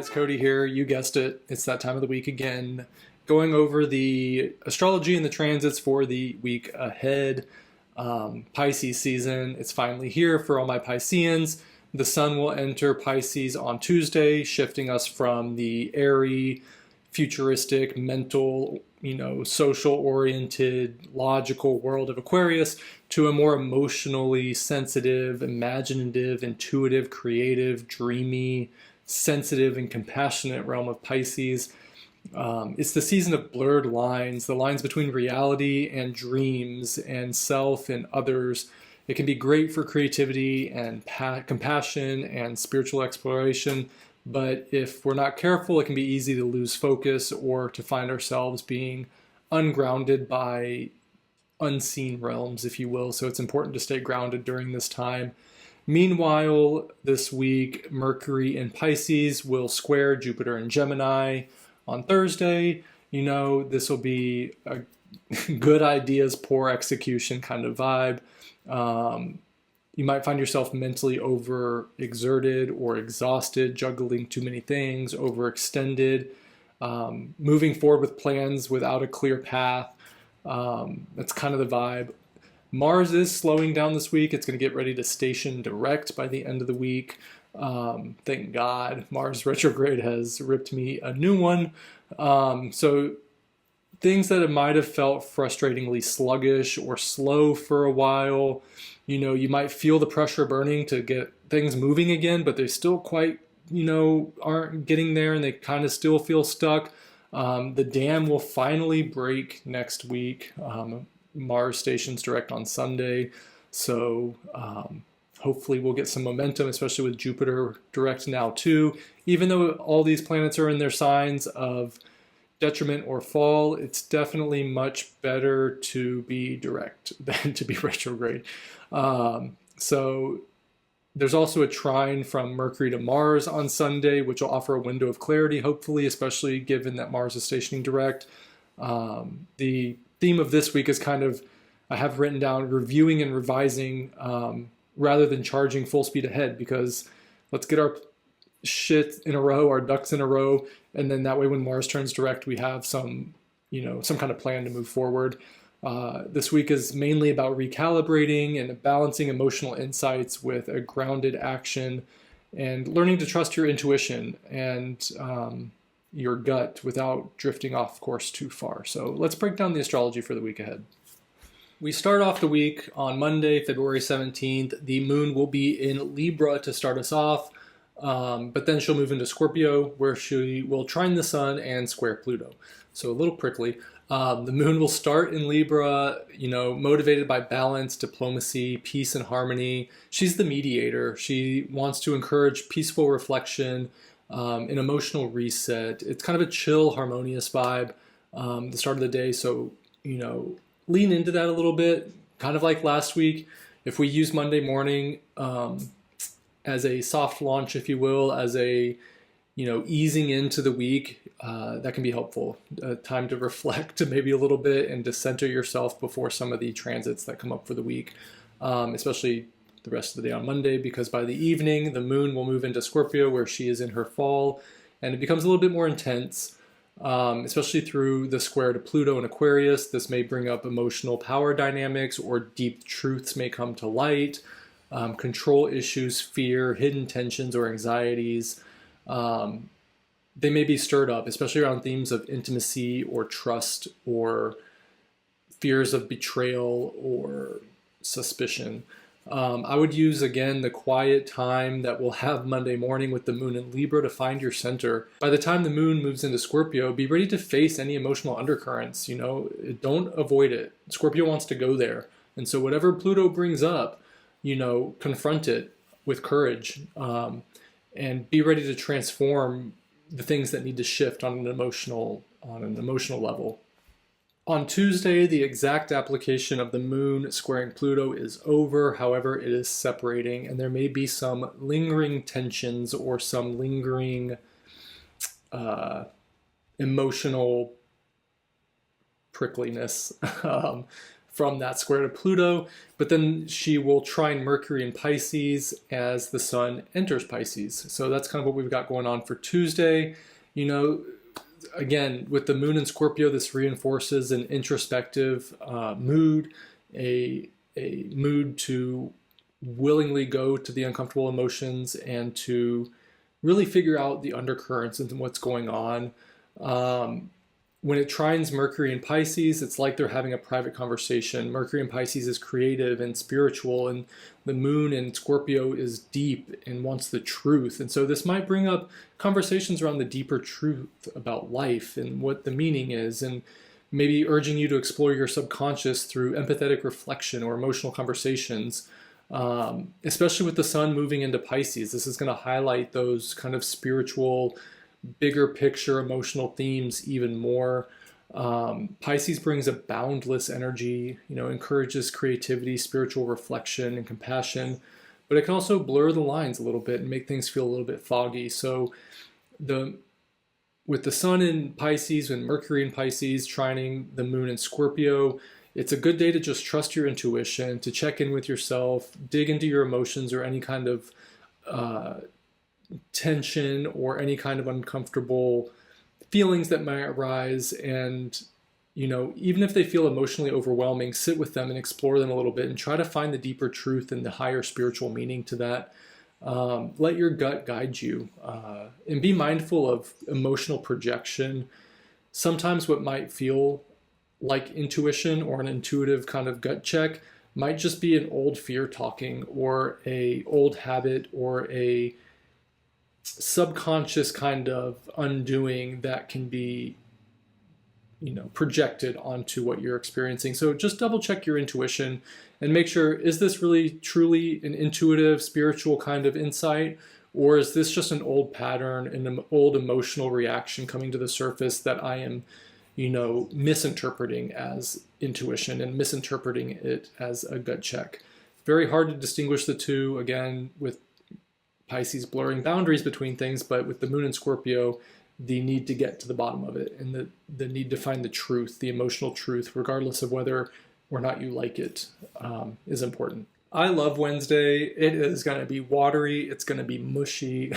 guys, Cody here. You guessed it. It's that time of the week again. Going over the astrology and the transits for the week ahead. Pisces season. It's finally here for all my Pisceans. The sun will enter Pisces on Tuesday, shifting us from the airy, futuristic, mental, social oriented, logical world of Aquarius to a more emotionally sensitive, imaginative, intuitive, creative, dreamy, sensitive, and compassionate realm of Pisces. It's the season of blurred lines, the lines between reality and dreams and self and others. It can be great for creativity and compassion and spiritual exploration, but if we're not careful, it can be easy to lose focus or to find ourselves being ungrounded by unseen realms, if you will. So it's important to stay grounded during this time. Meanwhile, this week, Mercury in Pisces will square Jupiter in Gemini on Thursday. This will be a good ideas, poor execution kind of vibe. You might find yourself mentally overexerted or exhausted, juggling too many things, overextended, moving forward with plans without a clear path. That's kind of the vibe. Mars is slowing down this week. It's going to get ready to station direct by the end of the week. Thank God. Mars retrograde has ripped me a new one. So things that it might have felt frustratingly sluggish or slow for a while, you might feel the pressure burning to get things moving again, but they still quite, aren't getting there and they kind of still feel stuck. The dam will finally break next week. Mars stations direct on Sunday. So hopefully we'll get some momentum, especially with Jupiter direct now too. Even though all these planets are in their signs of detriment or fall, it's definitely much better to be direct than to be retrograde. So there's also a trine from Mercury to Mars on Sunday, which will offer a window of clarity, hopefully, especially given that Mars is stationing direct. The theme of this week is I have written down reviewing and revising rather than charging full speed ahead, because let's get our shit in a row, our ducks in a row, and then that way when Mars turns direct, we have some kind of plan to move forward. This week is mainly about recalibrating and balancing emotional insights with a grounded action and learning to trust your intuition and your gut without drifting off course too far. So let's break down the astrology for the week ahead. We start off the week on Monday, February 17th. The moon will be in Libra to start us off, but then she'll move into Scorpio, where she will trine the sun and square Pluto. So a little prickly. The moon will start in Libra, motivated by balance, diplomacy, peace, and harmony. She's the mediator. She wants to encourage peaceful reflection, an emotional reset. It's kind of a chill, harmonious vibe, the start of the day. So, lean into that a little bit, kind of like last week. If we use Monday morning as a soft launch, if you will, as a easing into the week, that can be helpful. Time to reflect maybe a little bit and to center yourself before some of the transits that come up for the week, especially the rest of the day on Monday, because by the evening, the moon will move into Scorpio, where she is in her fall, and it becomes a little bit more intense, especially through the square to Pluto in Aquarius. This may bring up emotional power dynamics, or deep truths may come to light, control issues, fear, hidden tensions, or anxieties. They may be stirred up, especially around themes of intimacy or trust or fears of betrayal or suspicion. I would use, again, the quiet time that we'll have Monday morning with the moon in Libra to find your center. By the time the moon moves into Scorpio, be ready to face any emotional undercurrents. Don't avoid it. Scorpio wants to go there. And so whatever Pluto brings up, confront it with courage. And be ready to transform the things that need to shift on an emotional level. On Tuesday, the exact application of the moon squaring Pluto is over. However, it is separating, and there may be some lingering tensions or some lingering emotional prickliness from that square to Pluto, but then she will trine Mercury in Pisces as the sun enters Pisces. So that's kind of what we've got going on for Tuesday. You know, again, with the moon in Scorpio, this reinforces an introspective mood, a mood to willingly go to the uncomfortable emotions and to really figure out the undercurrents and what's going on. When it trines Mercury in Pisces, it's like they're having a private conversation. Mercury in Pisces is creative and spiritual, and the moon in Scorpio is deep and wants the truth. And so this might bring up conversations around the deeper truth about life and what the meaning is, and maybe urging you to explore your subconscious through empathetic reflection or emotional conversations. Especially with the sun moving into Pisces, this is going to highlight those kind of spiritual, bigger picture emotional themes even more. Pisces brings a boundless energy, you know, encourages creativity, spiritual reflection, and compassion, but it can also blur the lines a little bit and make things feel a little bit foggy. So with the sun in Pisces and Mercury in Pisces trining the moon in Scorpio, it's a good day to just trust your intuition, to check in with yourself, dig into your emotions or any kind of tension or any kind of uncomfortable feelings that might arise. And, you know, even if they feel emotionally overwhelming, sit with them and explore them a little bit and try to find the deeper truth and the higher spiritual meaning to that. Let your gut guide you, and be mindful of emotional projection. Sometimes what might feel like intuition or an intuitive kind of gut check might just be an old fear talking, or a old habit, or a subconscious kind of undoing that can be, you know, projected onto what you're experiencing. So just double check your intuition and make sure, is this really truly an intuitive spiritual kind of insight, or is this just an old pattern and an old emotional reaction coming to the surface that I am, you know, misinterpreting as intuition and misinterpreting it as a gut check. Very hard to distinguish the two, again, with Pisces blurring boundaries between things, but with the moon in Scorpio, the need to get to the bottom of it and the need to find the truth, the emotional truth, regardless of whether or not you like it, is important. I love Wednesday. It is going to be watery. It's going to be mushy.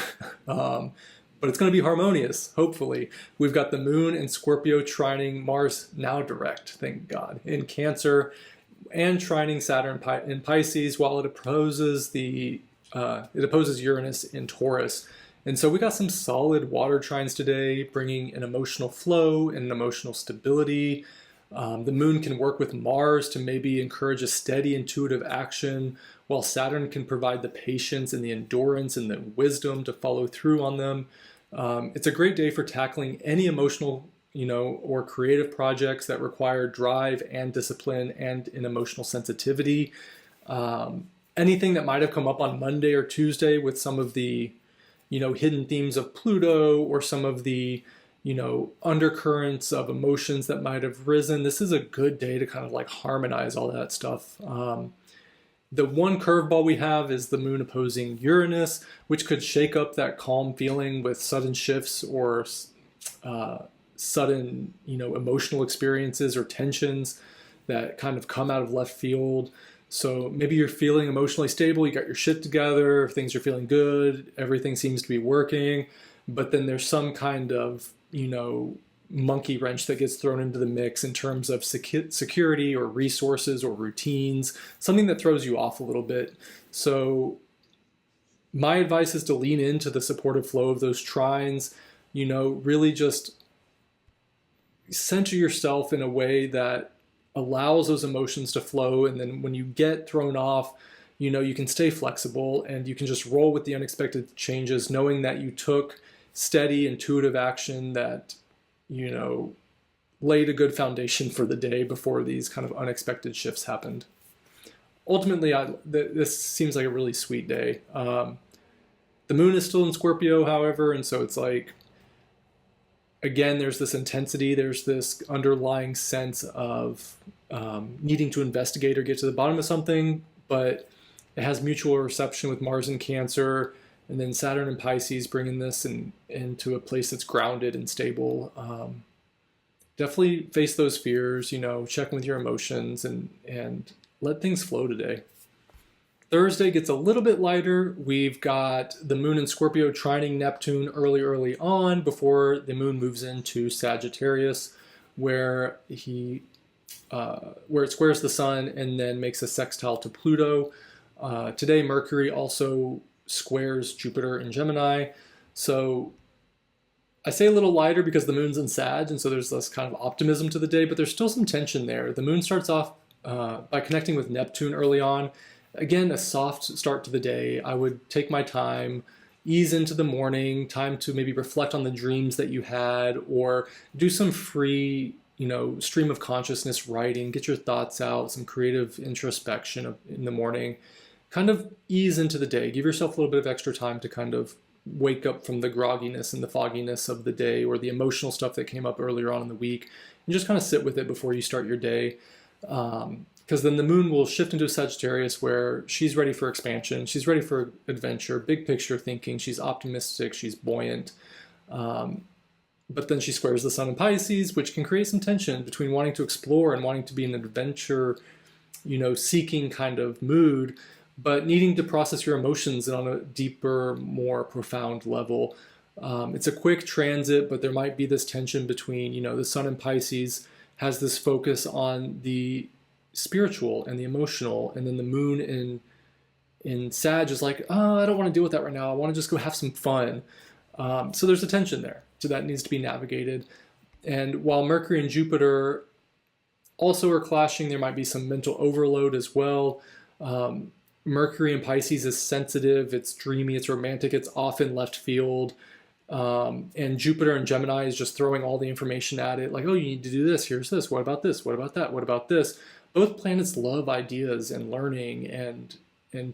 But it's going to be harmonious, hopefully. We've got the moon in Scorpio trining Mars, now direct, thank God, in Cancer, and trining Saturn in Pisces, while it opposes Uranus in Taurus. And so we got some solid water trines today, bringing an emotional flow and an emotional stability. The moon can work with Mars to maybe encourage a steady intuitive action, while Saturn can provide the patience and the endurance and the wisdom to follow through on them. It's a great day for tackling any emotional, you know, or creative projects that require drive and discipline and an emotional sensitivity. Anything that might have come up on Monday or Tuesday with some of the, you know, hidden themes of Pluto, or some of the, you know, undercurrents of emotions that might have risen. This is a good day to kind of like harmonize all that stuff. The one curveball we have is the moon opposing Uranus, which could shake up that calm feeling with sudden shifts or sudden, you know, emotional experiences or tensions that kind of come out of left field. So maybe you're feeling emotionally stable, you got your shit together, things are feeling good, everything seems to be working, but then there's some kind of, you know, monkey wrench that gets thrown into the mix in terms of security or resources or routines, something that throws you off a little bit. So my advice is to lean into the supportive flow of those trines, you know, really just center yourself in a way that allows those emotions to flow. And then when you get thrown off, you know, you can stay flexible and you can just roll with the unexpected changes, knowing that you took steady, intuitive action that, you know, laid a good foundation for the day before these kind of unexpected shifts happened. Ultimately, this seems like a really sweet day. The moon is still in Scorpio, however, and so it's like, again, there's this intensity, there's this underlying sense of needing to investigate or get to the bottom of something, but it has mutual reception with Mars in Cancer, and then Saturn and Pisces bringing this into a place that's grounded and stable. definitely face those fears, check with your emotions and let things flow today. Thursday gets a little bit lighter. We've got the moon in Scorpio trining Neptune early on before the moon moves into Sagittarius, where where it squares the sun and then makes a sextile to Pluto. Today, Mercury also squares Jupiter in Gemini. So I say a little lighter because the moon's in Sag, and so there's less kind of optimism to the day, but there's still some tension there. The moon starts off by connecting with Neptune early on. Again, a soft start to the day. I would take my time, ease into the morning, time to maybe reflect on the dreams that you had, or do some free, stream of consciousness writing, get your thoughts out, some creative introspection in the morning. Kind of ease into the day. Give yourself a little bit of extra time to kind of wake up from the grogginess and the fogginess of the day or the emotional stuff that came up earlier on in the week, and just kind of sit with it before you start your day. Because then the moon will shift into Sagittarius where she's ready for expansion, she's ready for adventure, big picture thinking, she's optimistic, she's buoyant. But then she squares the sun in Pisces, which can create some tension between wanting to explore and wanting to be in an adventure, seeking kind of mood, but needing to process your emotions on a deeper, more profound level. It's a quick transit, but there might be this tension between, the sun in Pisces has this focus on the spiritual and the emotional, and then the moon in Sag is like, oh, I don't want to deal with that right now. I want to just go have some fun. So there's a tension there. So that needs to be navigated. And while Mercury and Jupiter also are clashing, there might be some mental overload as well. Mercury in Pisces is sensitive, it's dreamy, it's romantic, it's often left field. And Jupiter in Gemini is just throwing all the information at it, like, oh, you need to do this, here's this, what about this, what about that, what about this? Both planets love ideas and learning and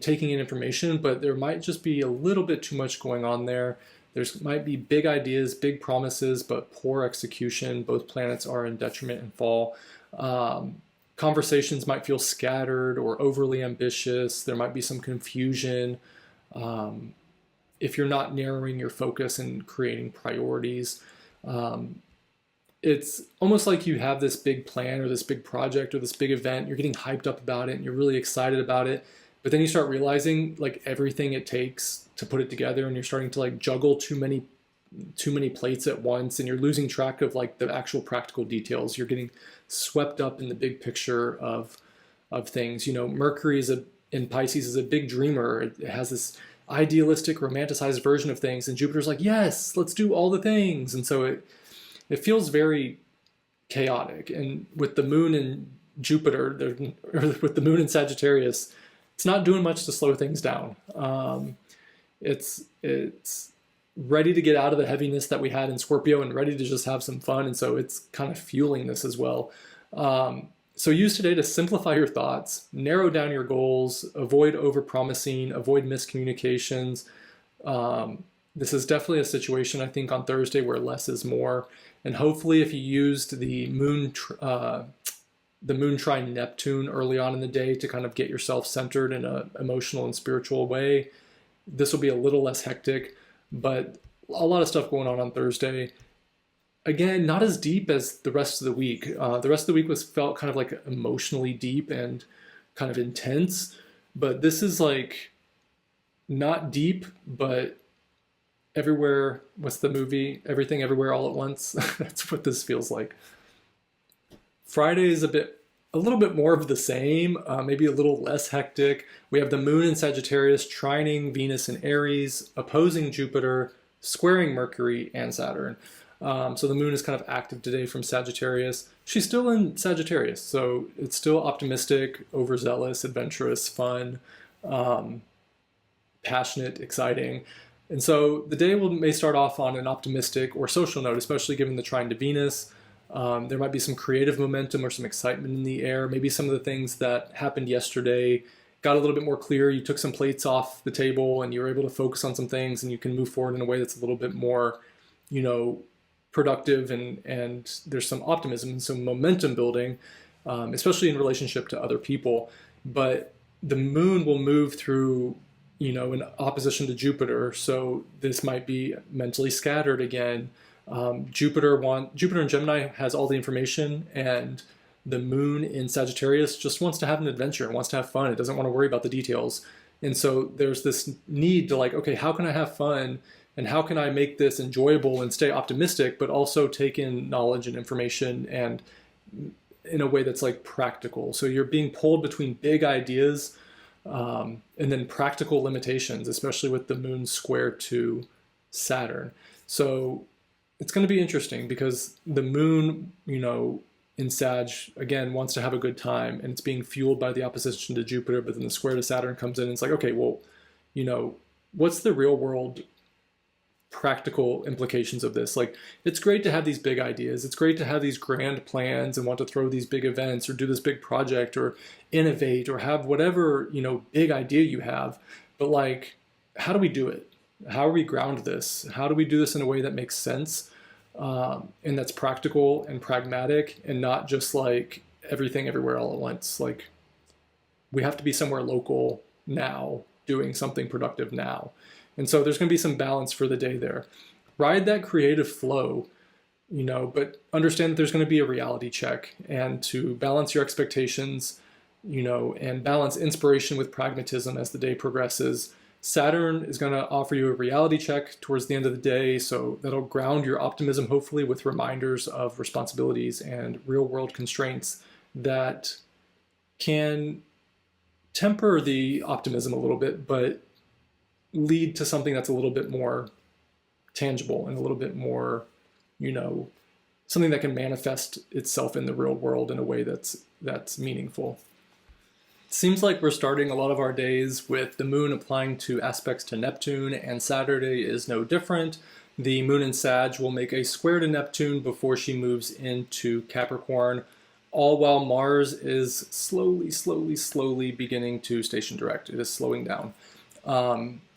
taking in information, but there might just be a little bit too much going on there. There's might be big ideas, big promises, but poor execution. Both planets are in detriment and fall. Conversations might feel scattered or overly ambitious. There might be some confusion if you're not narrowing your focus and creating priorities. It's almost like you have this big plan or this big project or this big event. You're getting hyped up about it and you're really excited about it. But then you start realizing like everything it takes to put it together, and you're starting to like juggle too many plates at once, and you're losing track of like the actual practical details. You're getting swept up in the big picture of things. Mercury in Pisces is a big dreamer. It has this idealistic, romanticized version of things, and Jupiter's like, yes, let's do all the things. And so it feels very chaotic. And with the moon in Jupiter, or with the moon in Sagittarius, it's not doing much to slow things down. It's ready to get out of the heaviness that we had in Scorpio and ready to just have some fun. And so it's kind of fueling this as well. So use today to simplify your thoughts, narrow down your goals, avoid overpromising, avoid miscommunications. This is definitely a situation, I think, on Thursday where less is more. And hopefully if you used the moon trine Neptune early on in the day to kind of get yourself centered in an emotional and spiritual way, this will be a little less hectic, but a lot of stuff going on Thursday. Again, not as deep as the rest of the week. The rest of the week felt kind of like emotionally deep and kind of intense, but this is like not deep, but everywhere. What's the movie? Everything Everywhere All at Once. That's what this feels like. Friday is a little bit more of the same, maybe a little less hectic. We have the moon in Sagittarius trining Venus in Aries, opposing Jupiter, squaring Mercury and Saturn. So the moon is kind of active today from Sagittarius. She's still in Sagittarius, so it's still optimistic, overzealous, adventurous, fun, passionate, exciting. And so the day may start off on an optimistic or social note, especially given the trine to Venus. There might be some creative momentum or some excitement in the air. Maybe some of the things that happened yesterday got a little bit more clear. You took some plates off the table and you were able to focus on some things, and you can move forward in a way that's a little bit more, productive, and there's some optimism and some momentum building, especially in relationship to other people. But the moon will move through, in opposition to Jupiter. So this might be mentally scattered again. Jupiter in Gemini has all the information, and the moon in Sagittarius just wants to have an adventure and wants to have fun. It doesn't want to worry about the details. And so there's this need to like, okay, how can I have fun and how can I make this enjoyable and stay optimistic, but also take in knowledge and information and in a way that's like practical. So you're being pulled between big ideas and then practical limitations, especially with the moon square to Saturn. So it's going to be interesting because the moon, in Sag, again, wants to have a good time, and it's being fueled by the opposition to Jupiter, but then the square to Saturn comes in, and it's like, okay, well, what's the real world practical implications of this? Like, it's great to have these big ideas. It's great to have these grand plans and want to throw these big events or do this big project or innovate or have whatever, big idea you have. But like, how do we do it? How do we ground this? How do we do this in a way that makes sense? And that's practical and pragmatic and not just like everything everywhere all at once. Like, we have to be somewhere local now, doing something productive now. And so there's going to be some balance for the day there. Ride that creative flow, but understand that there's going to be a reality check, and to balance your expectations, and balance inspiration with pragmatism as the day progresses. Saturn is going to offer you a reality check towards the end of the day, so that'll ground your optimism, hopefully, with reminders of responsibilities and real-world constraints that can temper the optimism a little bit, but lead to something that's a little bit more tangible and a little bit more, something that can manifest itself in the real world in a way that's meaningful. Seems like we're starting a lot of our days with the moon applying to aspects to Neptune, and Saturday is no different. The moon in Sag will make a square to Neptune before she moves into Capricorn, all while Mars is slowly beginning to station direct. It is slowing down.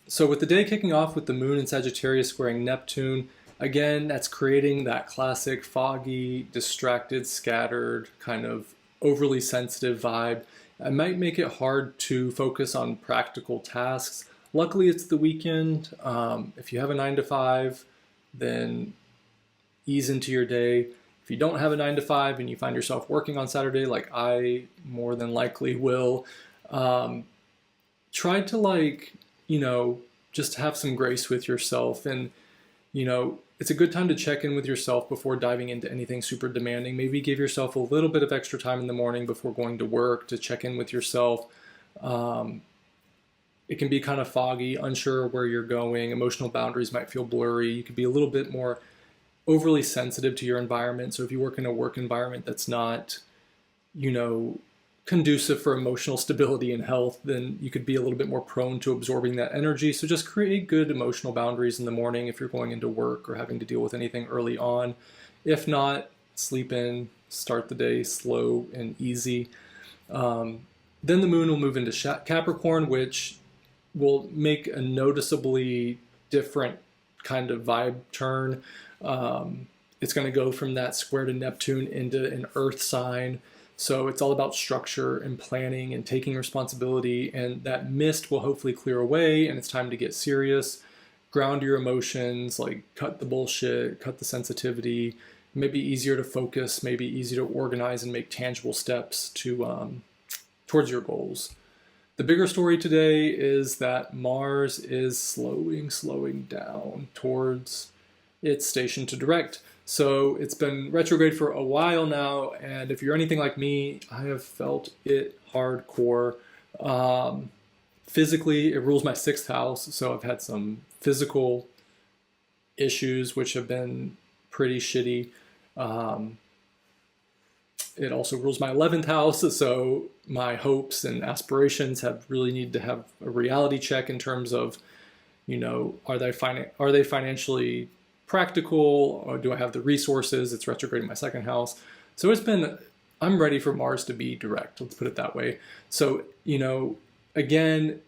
So with the day kicking off with the moon in Sagittarius squaring Neptune, again, that's creating that classic foggy, distracted, scattered, kind of overly sensitive vibe. It might make it hard to focus on practical tasks. Luckily, it's the weekend. If you have a 9 to 5, then ease into your day. If you don't have a 9 to 5 and you find yourself working on Saturday, like I more than likely will, try to just have some grace with yourself. And, it's a good time to check in with yourself before diving into anything super demanding. Maybe give yourself a little bit of extra time in the morning before going to work to check in with yourself. It can be kind of foggy, unsure where you're going. Emotional boundaries might feel blurry. You could be a little bit more overly sensitive to your environment. So if you work in a work environment that's not, conducive for emotional stability and health, then you could be a little bit more prone to absorbing that energy. So just create good emotional boundaries in the morning if you're going into work or having to deal with anything early on. If not, sleep in, start the day slow and easy. Then the moon will move into Capricorn, which will make a noticeably different kind of vibe turn. It's going to go from that square to Neptune into an earth sign. So it's all about structure and planning and taking responsibility, and that mist will hopefully clear away, and it's time to get serious. Ground your emotions, like cut the bullshit, cut the sensitivity. Maybe easier to focus, maybe easier to organize and make tangible steps to towards your goals. The bigger story today is that Mars is slowing down towards its station to direct. So it's been retrograde for a while now, and if you're anything like me, I have felt it hardcore. Physically, it rules my 6th house, so I've had some physical issues which have been pretty shitty. It also rules my 11th house, so my hopes and aspirations have really need to have a reality check in terms of, are they financially practical, or do I have the resources? It's retrograde in my 2nd house. So I'm ready for Mars to be direct, let's put it that way. So, again,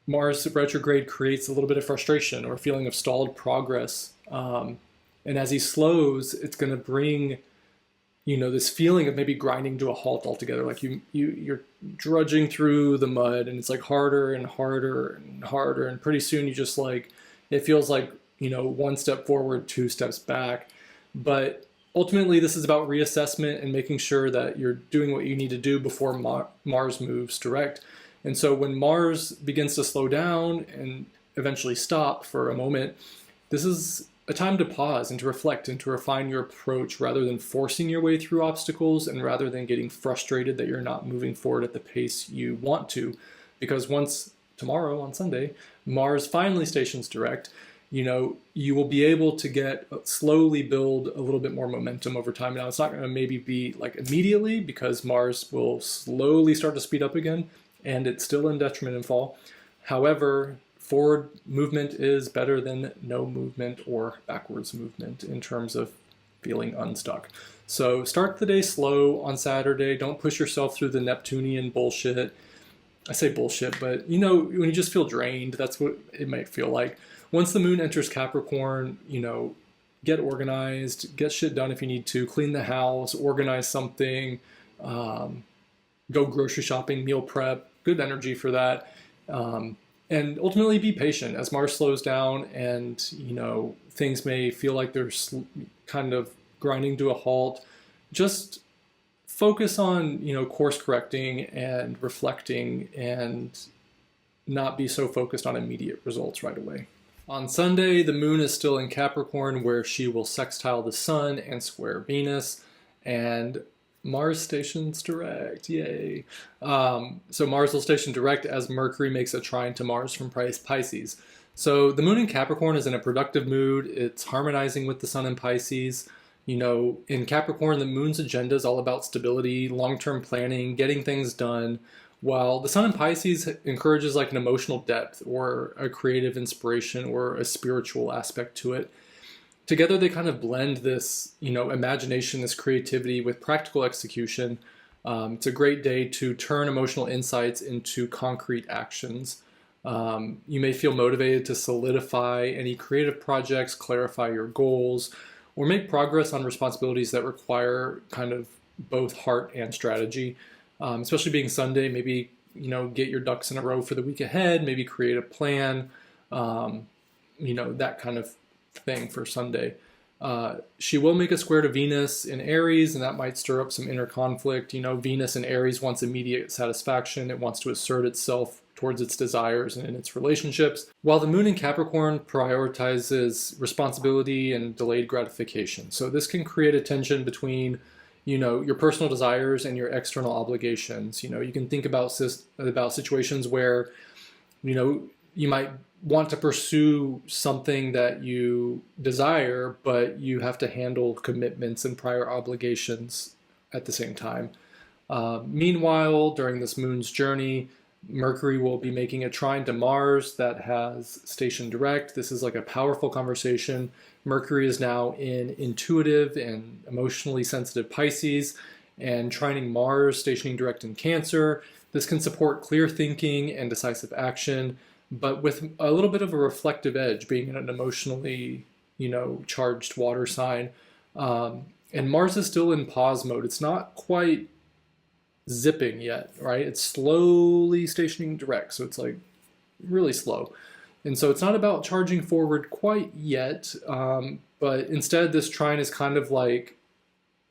Mars retrograde creates a little bit of frustration or a feeling of stalled progress. And as he slows, it's going to bring, this feeling of maybe grinding to a halt altogether. Like you're drudging through the mud, and it's like harder and harder and harder. And pretty soon you just it feels like, 1 step forward, 2 steps back. But ultimately, this is about reassessment and making sure that you're doing what you need to do before Mars moves direct. And so when Mars begins to slow down and eventually stop for a moment, this is a time to pause and to reflect and to refine your approach rather than forcing your way through obstacles and rather than getting frustrated that you're not moving forward at the pace you want to. Because once tomorrow on Sunday, Mars finally stations direct, you will be able to slowly build a little bit more momentum over time. Now, it's not going to maybe be like immediately because Mars will slowly start to speed up again, and it's still in detriment in fall. However, forward movement is better than no movement or backwards movement in terms of feeling unstuck. So start the day slow on Saturday. Don't push yourself through the Neptunian bullshit. I say bullshit, but when you just feel drained, that's what it might feel like. Once the moon enters Capricorn, get organized, get shit done if you need to, clean the house, organize something, go grocery shopping, meal prep, good energy for that. And ultimately be patient as Mars slows down and, things may feel like they're kind of grinding to a halt. Just focus on, course correcting and reflecting and not be so focused on immediate results right away. On Sunday, the moon is still in Capricorn where she will sextile the sun and square Venus, and Mars stations direct, yay. So Mars will station direct as Mercury makes a trine to Mars from Pisces. So the moon in Capricorn is in a productive mood. It's harmonizing with the sun in Pisces. In Capricorn, the moon's agenda is all about stability, long-term planning, getting things done, while the sun in Pisces encourages like an emotional depth or a creative inspiration or a spiritual aspect to it. Together, they kind of blend this, imagination, this creativity with practical execution. It's a great day to turn emotional insights into concrete actions. You may feel motivated to solidify any creative projects, clarify your goals, or make progress on responsibilities that require kind of both heart and strategy. Especially being Sunday, maybe, get your ducks in a row for the week ahead, maybe create a plan, that kind of thing for Sunday. She will make a square to Venus in Aries, and that might stir up some inner conflict. Venus in Aries wants immediate satisfaction. It wants to assert itself towards its desires and in its relationships, while the moon in Capricorn prioritizes responsibility and delayed gratification. So this can create a tension between your personal desires and your external obligations. You can think about situations where, you might want to pursue something that you desire, but you have to handle commitments and prior obligations at the same time. Meanwhile, during this moon's journey, Mercury will be making a trine to Mars that has station direct. This is like a powerful conversation. Mercury is now in intuitive and emotionally sensitive Pisces and trining Mars, stationing direct in Cancer. This can support clear thinking and decisive action, but with a little bit of a reflective edge, being in an emotionally, charged water sign. And Mars is still in pause mode. It's not quite zipping yet, right? It's slowly stationing direct, so it's like really slow. And so it's not about charging forward quite yet, but instead this trine is kind of like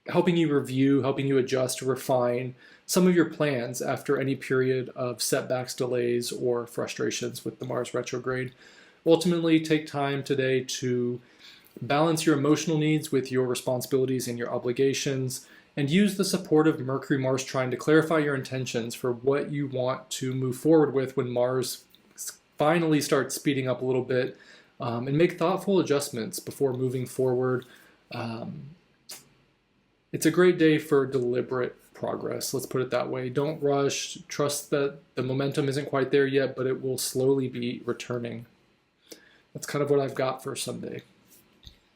helping you review, helping you adjust, refine some of your plans after any period of setbacks, delays, or frustrations with the Mars retrograde. Ultimately, take time today to balance your emotional needs with your responsibilities and your obligations, and use the support of Mercury-Mars trine to clarify your intentions for what you want to move forward with when Mars finally starts speeding up a little bit, and make thoughtful adjustments before moving forward. It's a great day for deliberate progress, let's put it that way. Don't rush. Trust that the momentum isn't quite there yet, but it will slowly be returning. That's kind of what I've got for Sunday.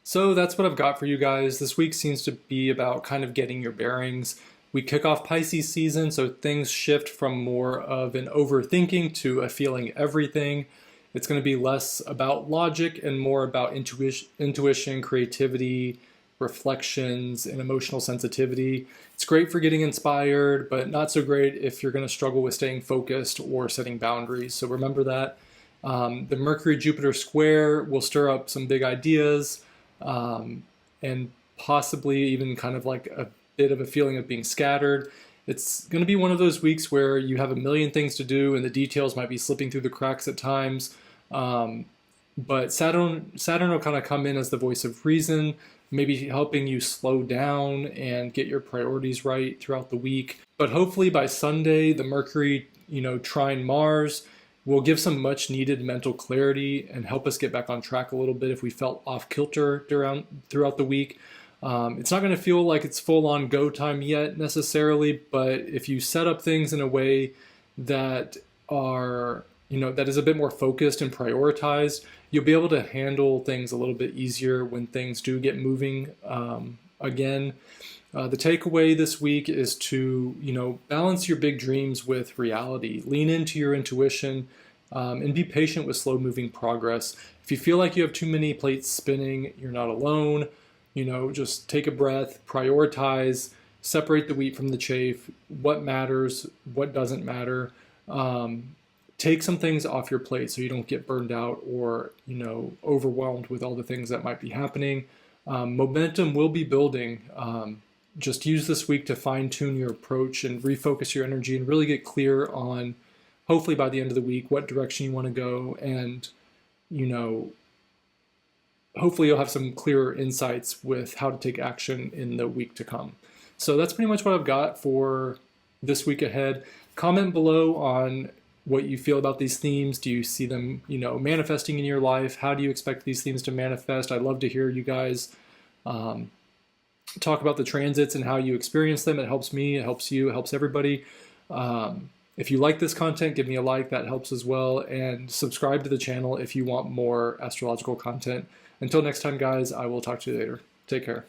So that's what I've got for you guys. This week seems to be about kind of getting your bearings. We kick off Pisces season, so things shift from more of an overthinking to a feeling everything. It's going to be less about logic and more about intuition, creativity, reflections, and emotional sensitivity. It's great for getting inspired, but not so great if you're going to struggle with staying focused or setting boundaries. So remember that. The Mercury-Jupiter square will stir up some big ideas, and possibly even kind of like a bit of a feeling of being scattered. It's going to be one of those weeks where you have a million things to do and the details might be slipping through the cracks at times. But Saturn will kind of come in as the voice of reason, maybe helping you slow down and get your priorities right throughout the week. But hopefully by Sunday, the Mercury, trine Mars will give some much needed mental clarity and help us get back on track a little bit if we felt off kilter throughout the week. It's not going to feel like it's full on go time yet necessarily, but if you set up things in a way that are, that is a bit more focused and prioritized, you'll be able to handle things a little bit easier when things do get moving again. The takeaway this week is to, balance your big dreams with reality. Lean into your intuition and be patient with slow moving progress. If you feel like you have too many plates spinning, you're not alone. Just take a breath, prioritize, separate the wheat from the chaff, what matters, what doesn't matter. Take some things off your plate so you don't get burned out or, overwhelmed with all the things that might be happening. Momentum will be building. Just use this week to fine tune your approach and refocus your energy and really get clear on, hopefully by the end of the week, what direction you want to go. And, hopefully you'll have some clearer insights with how to take action in the week to come. So that's pretty much what I've got for this week ahead. Comment below on what you feel about these themes. Do you see them, manifesting in your life? How do you expect these themes to manifest? I'd love to hear you guys talk about the transits and how you experience them. It helps me, it helps you, it helps everybody. If you like this content, give me a like, that helps as well. And subscribe to the channel if you want more astrological content. Until next time, guys, I will talk to you later. Take care.